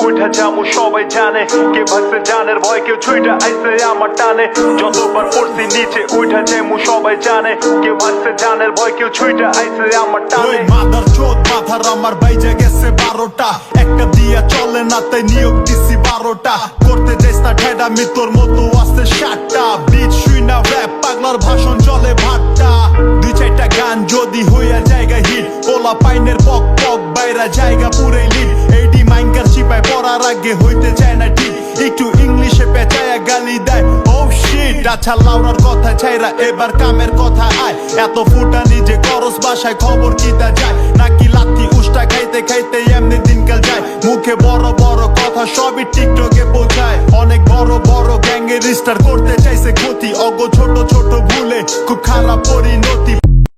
উঠা যামু সবাই জানে কে ভাগছে জানের ভয় কেউ ছুইটা আইছে আমার টানে যতবার পড়ছি নিচে উঠা যামু সবাই জানে কে ভাগছে জানের ভয় কেউ ছুইটা আইছে আমার টানে মাদার চোদ মাথার আমার বাইজে গেছে 12টা একটা দিয়া চলে না তাই নিয়োগ দিছি 12টা করতে যাইস না ঠেডা মিতর মতো আছে 7টা বিচ শুই না র‍্যাপ পাগলার ভাষণ চলে ভাট্টা 2-4টা গান যদি হইয়া জায়গা হিট পোলা পাইনের পক পক বাইরা জায়গা পুরে লিট এইডি মাইঙ্গার চিপায় পড়ার আগে হইতে চায় না ঠিক একটু ইংলিশে পেঁচায়া গালি দেয় ও শিট আচ্ছা লাউরার কথা ছাইরা এবার কামের কথা আয় এত ফুটা নিজে করস বাসায় খবর কিতা যায় নাকি লাথি উষ্টা খাইতে খাইতে এমনি দিনকাল যায় মুখে বড় বড় কথা সবই টিকটকে পৌঁছায় অনেক বড় বড় গ্যাংয়ের স্টার করতে চাইছে ক্ষতি অগো ছোট ছোট ভুলে